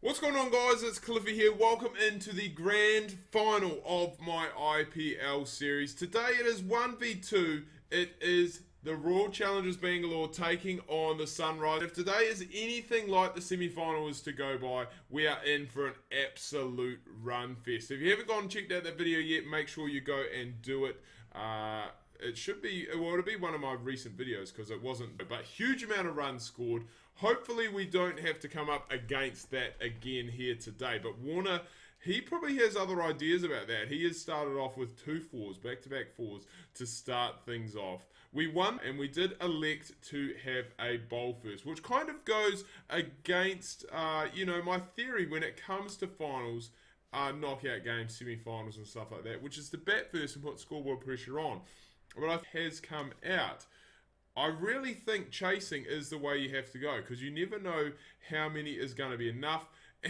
What's going on, guys? It's Cliffy here. Welcome into the grand final of my IPL series. Today it is 1v2. It is the Royal Challengers Bangalore taking on the Sunrisers. If today is anything like the semi-final is to go by, we are in for an absolute run fest. If you haven't gone and checked out that video yet, make sure you go and do it. It should be, well, it'll be one of my recent videos because it wasn't, but huge amount of runs scored. Hopefully we don't have to come up against that again here today. But Warner, he probably has other ideas about that. He has started off with 2 fours, back-to-back fours, to start things off. We won, and we did elect to have a bowl first, which kind of goes against, my theory when it comes to finals, knockout games, semi-finals and stuff like that, which is to bat first and put scoreboard pressure on. But it has come out. I really think chasing is the way you have to go because you never know how many is going to be enough.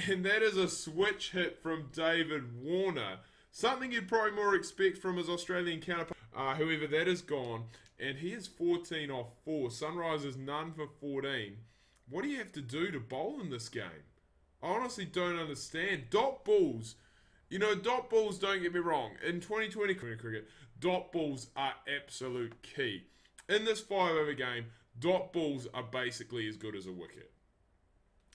And that is a switch hit from David Warner. Something you'd probably more expect from his Australian counterpart. However, that is gone. And he is 14 off 4. Sunrisers none for 14. What do you have to do to bowl in this game? I honestly don't understand. Dot balls. Dot balls, don't get me wrong. In 2020 cricket, dot balls are absolute key. In this 5-over game, dot balls are basically as good as a wicket.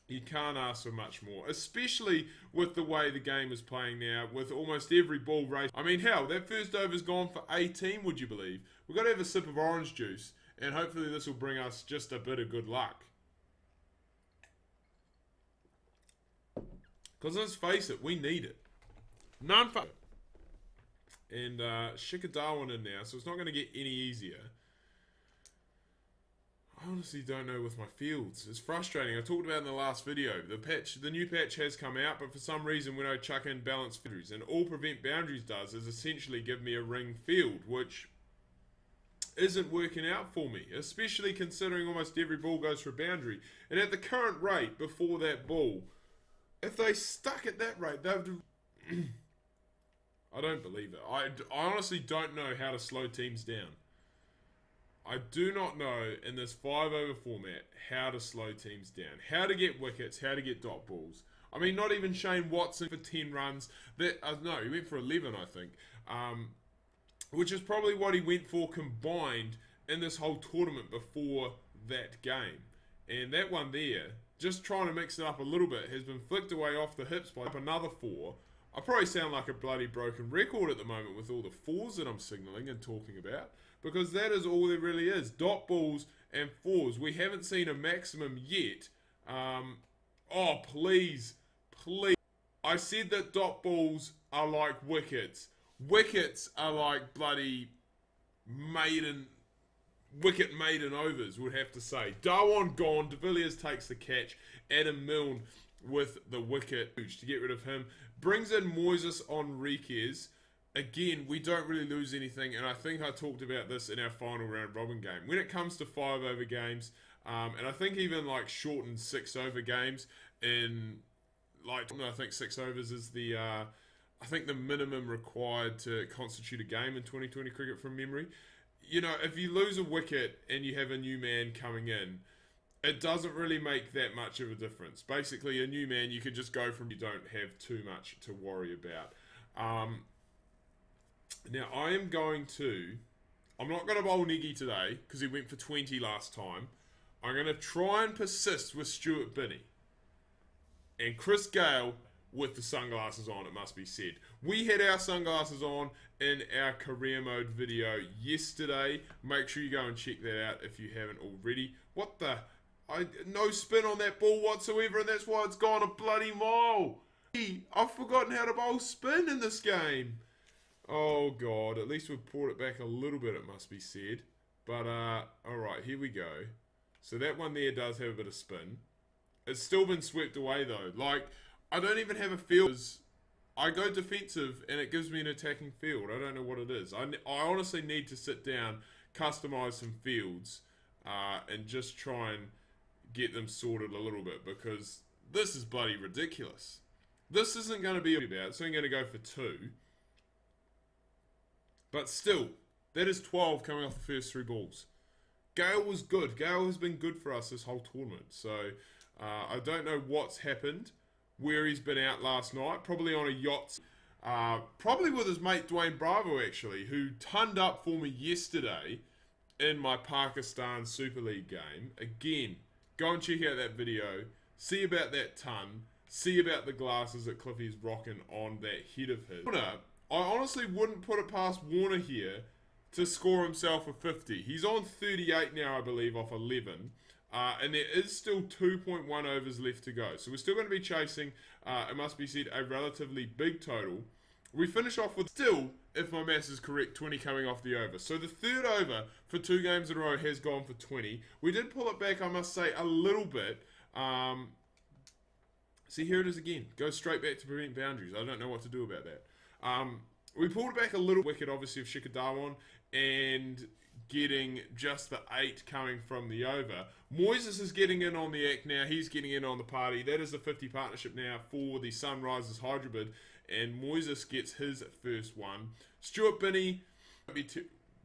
You can't ask for much more, especially with the way the game is playing now, with almost every ball race. I mean, hell, that first over's gone for 18, would you believe? We've got to have a sip of orange juice, and hopefully this will bring us just a bit of good luck. Because let's face it, we need it. None for... And Shikhar Dhawan in now, so it's not going to get any easier. I honestly don't know with my fields. It's frustrating. I talked about in the last video. The new patch has come out, but for some reason when I chuck in balanced boundaries, and all prevent boundaries does is essentially give me a ring field, which isn't working out for me, especially considering almost every ball goes for a boundary. And at the current rate before that ball, if they stuck at that rate, they would... I don't believe it. I honestly don't know how to slow teams down. I do not know in this 5-over format how to slow teams down. How to get wickets, how to get dot balls. I mean, not even Shane Watson for 10 runs. No, he went for 11, I think. Which is probably what he went for combined in this whole tournament before that game. And that one there, just trying to mix it up a little bit, has been flicked away off the hips by another 4. I probably sound like a bloody broken record at the moment with all the 4s that I'm signalling and talking about. Because that is all there really is. Dot balls and 4s. We haven't seen a maximum yet. Oh, please. Please. I said that dot balls are like wickets. Wickets are like bloody wicket maiden overs, would have to say. Dhawan gone. De Villiers takes the catch. Adam Milne with the wicket to get rid of him. Brings in Moises Enriquez. Again, we don't really lose anything, and I think I talked about this in our final round robin game. When it comes to 5-over games, and I think even like shortened 6-over games, I think 6 overs is the I think the minimum required to constitute a game in 2020 cricket from memory. If you lose a wicket and you have a new man coming in, it doesn't really make that much of a difference. Basically, a new man, you can just go from, you don't have too much to worry about. Now, I'm not going to bowl Negi today, because he went for 20 last time. I'm going to try and persist with Stuart Binney. And Chris Gale with the sunglasses on, it must be said. We had our sunglasses on in our career mode video yesterday. Make sure you go and check that out if you haven't already. What the... no spin on that ball whatsoever, and that's why it's gone a bloody mile. I've forgotten how to bowl spin in this game. Oh, God. At least we've brought it back a little bit, it must be said. But, alright, here we go. So that one there does have a bit of spin. It's still been swept away, though. Like, I don't even have a field. I go defensive, and it gives me an attacking field. I don't know what it is. I honestly need to sit down, customise some fields, and just try and get them sorted a little bit, because this is bloody ridiculous. This isn't going to be about. It's only going to go for 2. But still, that is 12 coming off the first 3 balls. Gale was good. Gale has been good for us this whole tournament. So, I don't know what's happened where he's been out last night, probably on a yacht, probably with his mate Dwayne Bravo actually, who turned up for me yesterday in my Pakistan Super League game. Again, go and check out that video, see about that ton, see about the glasses that Cliffy's rocking on that head of his. Warner, I honestly wouldn't put it past Warner here to score himself a 50. He's on 38 now, I believe, off 11. And there is still 2.1 overs left to go. So we're still going to be chasing, it must be said, a relatively big total. We finish off with still, if my maths is correct, 20 coming off the over. So the third over for 2 games in a row has gone for 20. We did pull it back, I must say, a little bit. See, here it is again. Goes straight back to prevent boundaries. I don't know what to do about that. We pulled it back a little wicket, obviously, of Shikadawan, and getting just the 8 coming from the over. Moises is getting in on the act now. He's getting in on the party. That is the 50 partnership now for the Sunrisers Hyderabad, and Moises gets his first one. Stuart Binney,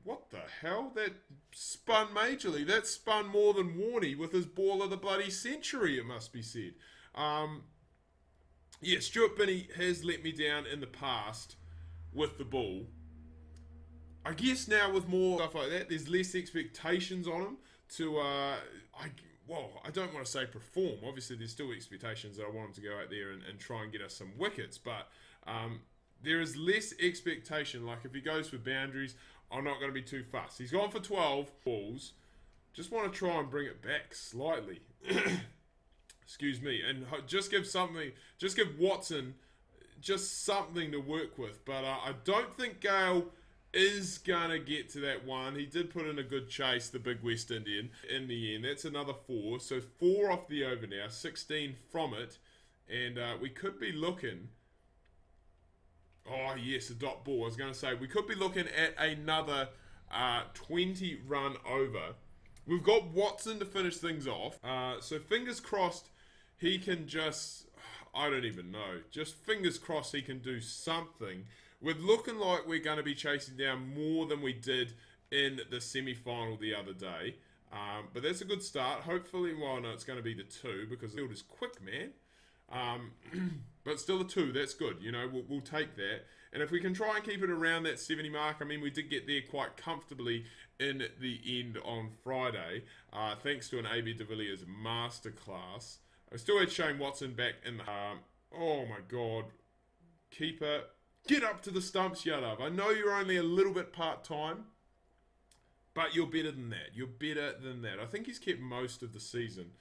what the hell? That spun majorly. That spun more than Warney with his ball of the bloody century, it must be said. Yeah, Stuart Binney has let me down in the past with the ball. I guess now with more stuff like that, there's less expectations on him to, I don't want to say perform. Obviously, there's still expectations that I want him to go out there and try and get us some wickets. But there is less expectation. Like, if he goes for boundaries, I'm not going to be too fussed. He's gone for 12 balls. Just want to try and bring it back slightly. Excuse me. And just give Watson just something to work with. But I don't think Gale is going to get to that one. He did put in a good chase, the big West Indian, in the end. That's another 4. So 4 off the over now, 16 from it. And we could be looking... Oh, yes, a dot ball. I was going to say, we could be looking at another 20 run over. We've got Watson to finish things off. So fingers crossed he can just... I don't even know. Just fingers crossed he can do something. We're looking like we're going to be chasing down more than we did in the semi-final the other day. But that's a good start. Hopefully, well, no, it's going to be the 2 because the field is quick, man. But still a 2, that's good. You know, we'll take that. And if we can try and keep it around that 70 mark, I mean, we did get there quite comfortably in the end on Friday, thanks to an AB de Villiers masterclass. I still had Shane Watson back in the... oh, my God. Keeper... Get up to the stumps, Yadav. I know you're only a little bit part-time, but you're better than that. You're better than that. I think he's kept most of the season.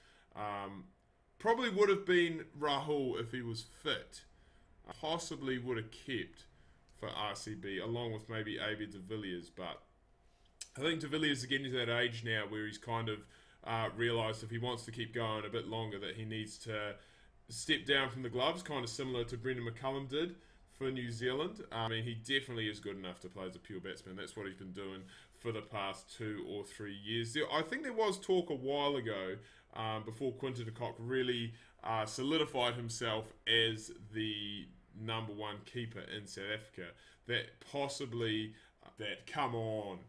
Probably would have been Rahul if he was fit. Possibly would have kept for RCB, along with maybe AB de Villiers. But I think de Villiers is getting to that age now where he's kind of realised if he wants to keep going a bit longer that he needs to step down from the gloves, kind of similar to Brendan McCullum did for New Zealand. I mean, he definitely is good enough to play as a pure batsman. That's what he's been doing for the past 2 or 3 years. I think there was talk a while ago, before Quinton de Kock really solidified himself as the #1 keeper in South Africa, that possibly, come on,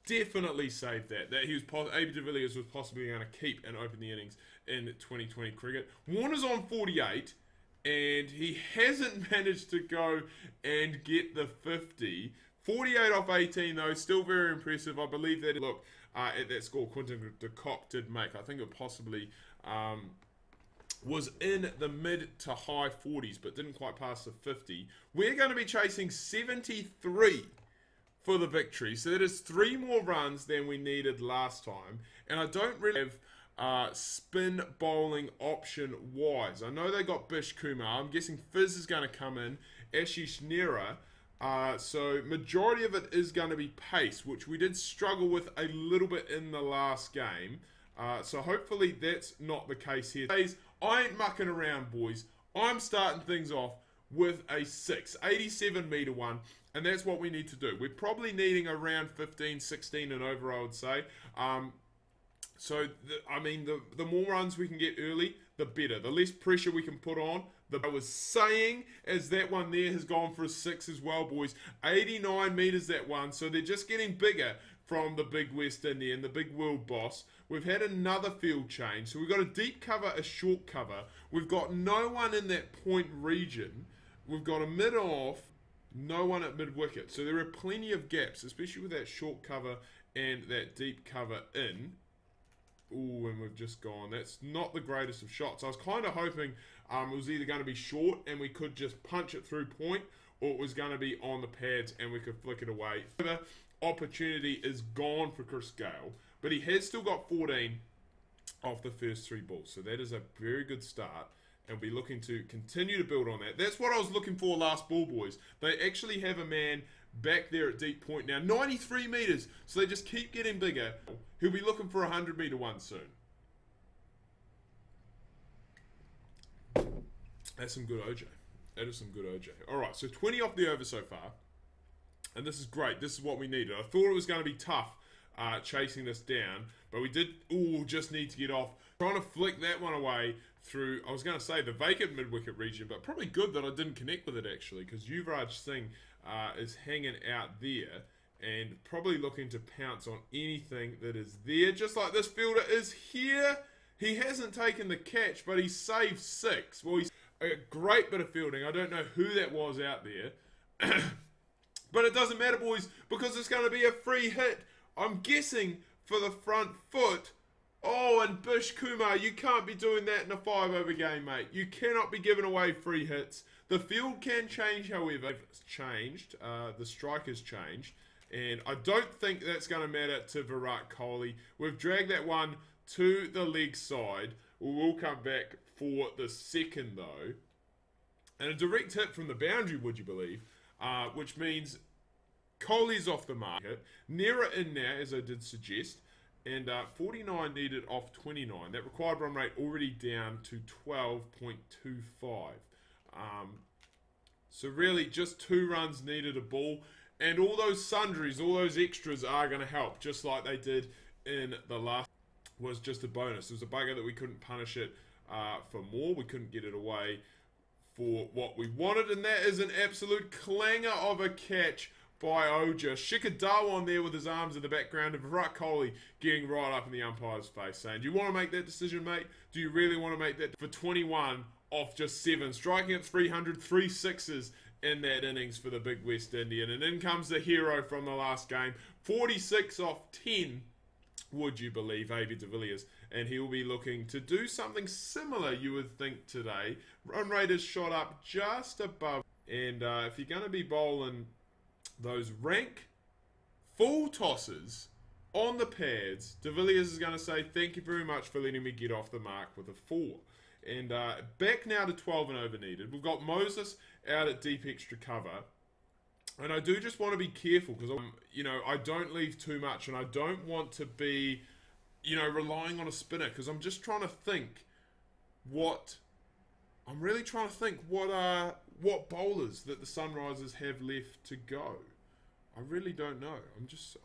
definitely saved that he was, AB de Villiers was possibly going to keep and open the innings in 2020 cricket. Warner's on 48, and he hasn't managed to go and get the 50. 48 off 18, though, still very impressive. I believe that, look, at that score Quinton de Kock did make, I think it possibly was in the mid to high 40s, but didn't quite pass the 50. We're going to be chasing 73 for the victory. So that is 3 more runs than we needed last time. And I don't really have spin bowling option wise. I know they got Bish Kumar. I'm guessing Fizz is going to come in. Ashish Nehra. So majority of it is going to be pace, which we did struggle with a little bit in the last game. So hopefully that's not the case here. I ain't mucking around, boys. I'm starting things off with a 6, 87 metre one, and that's what we need to do. We're probably needing around 15, 16 and over, I would say. The more runs we can get early, the better. The less pressure we can put on. I was saying, as that one there has gone for a 6 as well, boys. 89 metres that one, so they're just getting bigger. from the big West Indian, the big world boss. We've had another field change. So we've got a deep cover, a short cover. We've got no one in that point region. We've got a mid-off, no one at mid-wicket. So there are plenty of gaps, especially with that short cover and that deep cover in. Ooh, and we've just gone. That's not the greatest of shots. I was kind of hoping it was either going to be short and we could just punch it through point, or it was going to be on the pads and we could flick it away. The opportunity is gone for Chris Gale, but he has still got 14 off the first 3 balls. So that is a very good start, and we'll be looking to continue to build on that. That's what I was looking for last ball, boys. They actually have a man back there at deep point now, 93 metres, so they just keep getting bigger. He'll be looking for a 100-metre one soon. That's some good OJ. That is some good OJ. Alright, so 20 off the over so far, and this is great. This is what we needed. I thought it was going to be tough chasing this down, but we did just need to get off. Trying to flick that one away through, I was going to say, the vacant mid-wicket region, but probably good that I didn't connect with it, actually, because Yuvraj Singh is hanging out there and probably looking to pounce on anything that is there. Just like this fielder is here. He hasn't taken the catch, but he saved 6. Well, he's a great bit of fielding. I don't know who that was out there. But it doesn't matter, boys, because it's going to be a free hit. I'm guessing for the front foot. Oh, and Bish Kumar, you can't be doing that in a 5-over game, mate. You cannot be giving away free hits. The field can change, however. It's changed. The strike has changed. And I don't think that's going to matter to Virat Kohli. We've dragged that one to the leg side. We will come back for the second, though. And a direct hit from the boundary, would you believe? Which means Kohli's off the market. Nera in now, as I did suggest. And 49 needed off 29. That required run rate already down to 12.25. So really, just 2 runs needed a ball. And all those sundries, all those extras are going to help. Just like they did in the last. Was just a bonus. It was a bugger that we couldn't punish it for more. We couldn't get it away for what we wanted. And that is an absolute clanger of a catch by Oja. Shikhar Dhawan there with his arms in the background, and Virat Kohli getting right up in the umpire's face, saying, do you want to make that decision, mate? Do you really want to make that? For 21 off just 7, striking at 300, 3 sixes in that innings for the big West Indian. And in comes the hero from the last game, 46 off 10, would you believe, A.B. de Villiers. And he'll be looking to do something similar, you would think, today. Run rate is shot up just above. And if you're going to be bowling those rank full tosses on the pads, de Villiers is going to say, thank you very much for letting me get off the mark with a 4. And back now to 12 and over needed. We've got Moses out at deep extra cover. And I do just want to be careful because, I don't leave too much, and I don't want to be, relying on a spinner, because I'm just trying to think what bowlers that the Sunrisers have left to go. I really don't know.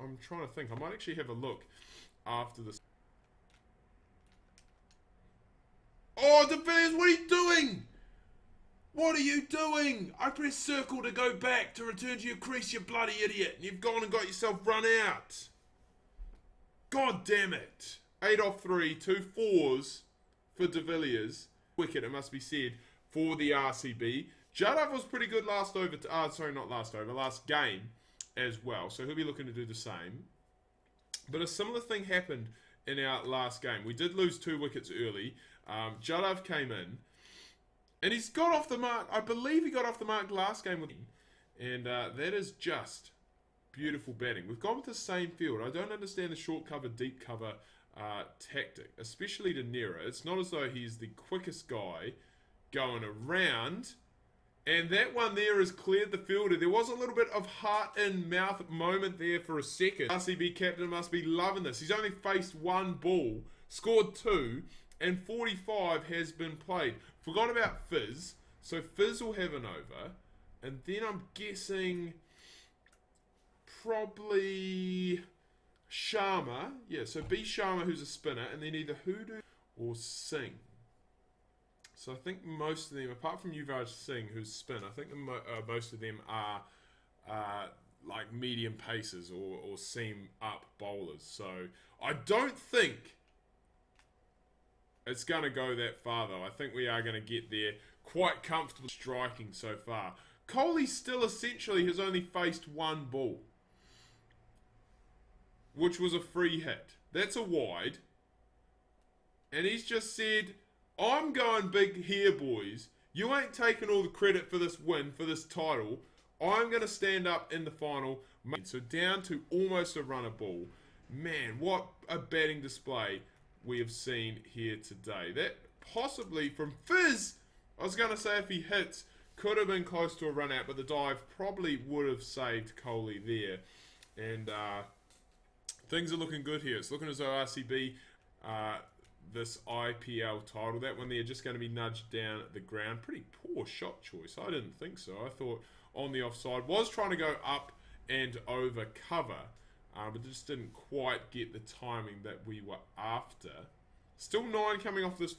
I'm trying to think. I might actually have a look after this. Oh, de Villiers, what are you doing? What are you doing? I pressed circle to go back to return to your crease, you bloody idiot. And you've gone and got yourself run out. God damn it. 8 off 3, 2 4s for de Villiers. Wicket, it must be said, for the RCB. Jadav was pretty good last game as well. So he'll be looking to do the same. But a similar thing happened in our last game. We did lose 2 wickets early. Jadav came in. And he's got off the mark. I believe he got off the mark last game with him. And that is just beautiful batting. We've gone with the same field. I don't understand the short cover, deep cover tactic, especially to Nera. It's not as though he's the quickest guy going around. And that one there has cleared the fielder. There was a little bit of heart in mouth moment there for a second. RCB captain must be loving this. He's only faced 1 ball, scored 2, and 45 has been played. Forgot about Fizz. So Fizz will have an over. And then I'm guessing probably Sharma. Yeah, so B Sharma, who's a spinner, and then either Hoodoo or Singh. So I think most of them, apart from Yuvraj Singh, who's spin, I think most of them are like medium paces or seam up bowlers. So I don't think it's going to go that far, though. I think we are going to get there quite comfortably striking so far. Kohli still essentially has only faced one ball, which was a free hit. That's a wide. And he's just said, I'm going big here, boys. You ain't taking all the credit for this win, for this title. I'm going to stand up in the final. So down to almost a run a ball. Man, what a batting display we have seen here today. That possibly from Fizz, I was going to say if he hits, could have been close to a run out, but the dive probably would have saved Kohli there. And things are looking good here. It's looking as though RCB, this IPL title, that one there just going to be nudged down at the ground. Pretty poor shot choice. I didn't think so. I thought on the offside was trying to go up and over cover, but just didn't quite get the timing that we were after. Still 9 coming off this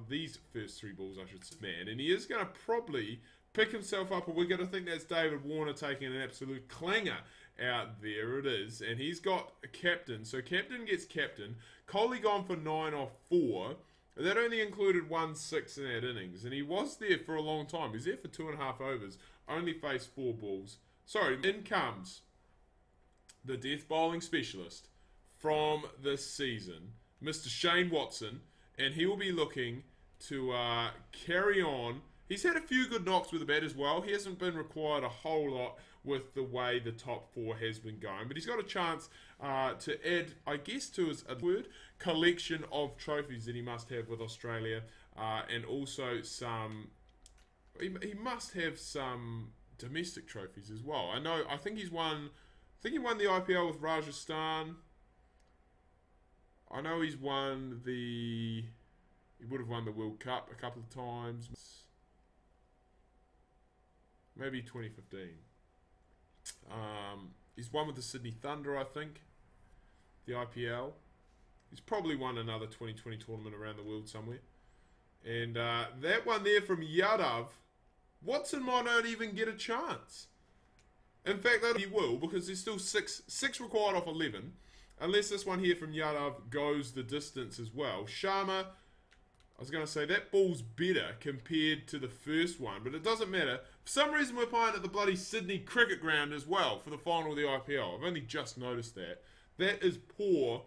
these first 3 balls, I should say. Man, and he is going to probably pick himself up a wicket. I think that's David Warner taking an absolute clanger out there. It is, and he's got a captain. So captain gets captain. Kohli gone for 9 off 4. That only included 1 6 in that innings, and he was there for a long time. He was there for 2.5 overs. Only faced 4 balls. Sorry, in comes the death bowling specialist from this season, Mr. Shane Watson, and he will be looking to carry on. He's had a few good knocks with the bat as well. He hasn't been required a whole lot with the way the top 4 has been going, but he's got a chance to add, I guess, to his collection of trophies that he must have with Australia, and also some. He must have some domestic trophies as well. I think he won the IPL with Rajasthan. I know he would have won the World Cup a couple of times. Maybe 2015. He's won with the Sydney Thunder, I think. The IPL. He's probably won another 2020 tournament around the world somewhere. And that one there from Yadav, Watson might not even get a chance. In fact, he will, because there's still six required off 11. Unless this one here from Yadav goes the distance as well. Sharma, I was going to say, that ball's better compared to the first one, but it doesn't matter. For some reason, we're playing at the bloody Sydney Cricket Ground as well for the final of the IPL. I've only just noticed that. That is poor,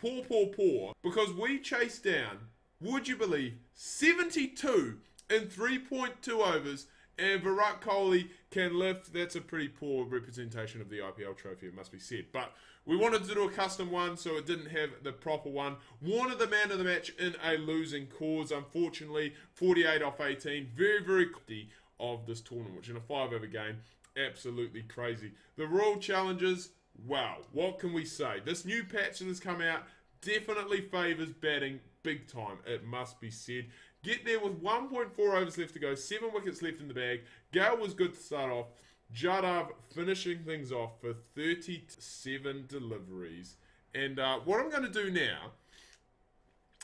because we chased down, would you believe, 72 in 3.2 overs, and Virat Kohli can lift. That's a pretty poor representation of the IPL trophy, it must be said. But we wanted to do a custom one, so it didn't have the proper one. Warner, the man of the match, in a losing cause. Unfortunately, 48 off 18. Very, very quickly of this tournament, which in a 5-over game, absolutely crazy. The Royal Challengers, wow, what can we say? This new patch that has come out definitely favours batting big time, it must be said. Get there with 1.4 overs left to go, 7 wickets left in the bag. Gale was good to start off. Jadav finishing things off for 37 deliveries. And what I'm going to do now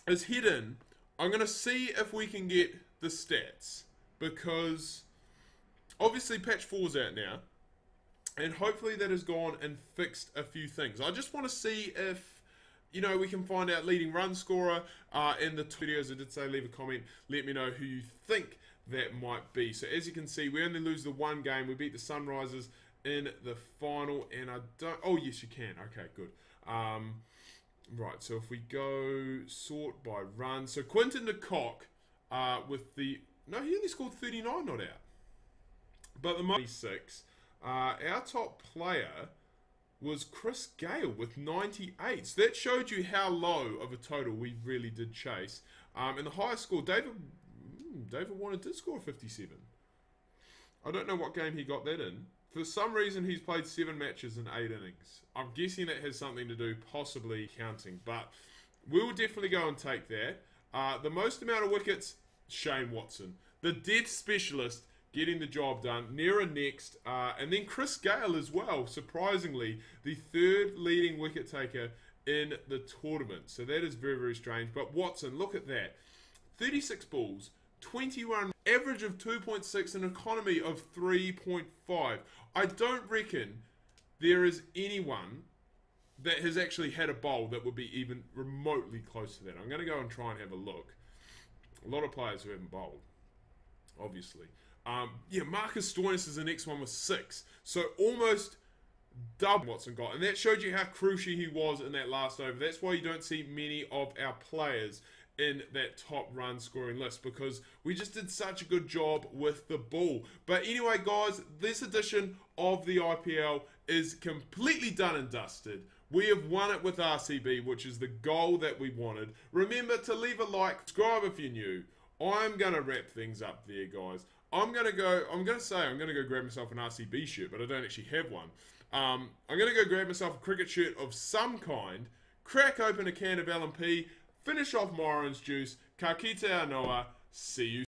is head in. I'm going to see if we can get the stats, because obviously patch 4's out now, and hopefully that has gone and fixed a few things. I just want to see if, you know, we can find out leading run scorer in the videos. I did say leave a comment. Let me know who you think that might be. So as you can see, we only lose the 1 game. We beat the Sunrisers in the final, and I don't. Oh yes, you can. Okay, good. Right. So if we go sort by run, so Quinton de Kock with the he only scored 39, not out. But the 26. Our top player was Chris Gale with 98. So that showed you how low of a total we really did chase. And the highest score, David Warner did score 57. I don't know what game he got that in. For some reason, he's played 7 matches in 8 innings. I'm guessing that has something to do, possibly counting. But we'll definitely go and take that. The most amount of wickets, Shane Watson. The death specialist, getting the job done. Nera next, and then Chris Gale as well, surprisingly, the 3rd leading wicket taker in the tournament. So that is very, very strange. But Watson, look at that. 36 balls, 21, average of 2.6, an economy of 3.5. I don't reckon there is anyone that has actually had a bowl that would be even remotely close to that. I'm going to go and try and have a look. A lot of players who haven't bowled, obviously. Yeah, Marcus Stoinis is the next one with 6. So almost double Watson got. And that showed you how crucial he was in that last over. That's why you don't see many of our players in that top run scoring list, because we just did such a good job with the ball. But anyway, guys, this edition of the IPL is completely done and dusted. We have won it with RCB, which is the goal that we wanted. Remember to leave a like, subscribe if you're new. I'm going to wrap things up there, guys. I'm going to go grab myself an RCB shirt, but I don't actually have one. I'm going to go grab myself a cricket shirt of some kind, crack open a can of L&P, finish off my orange juice. Ka kite anoa. See you.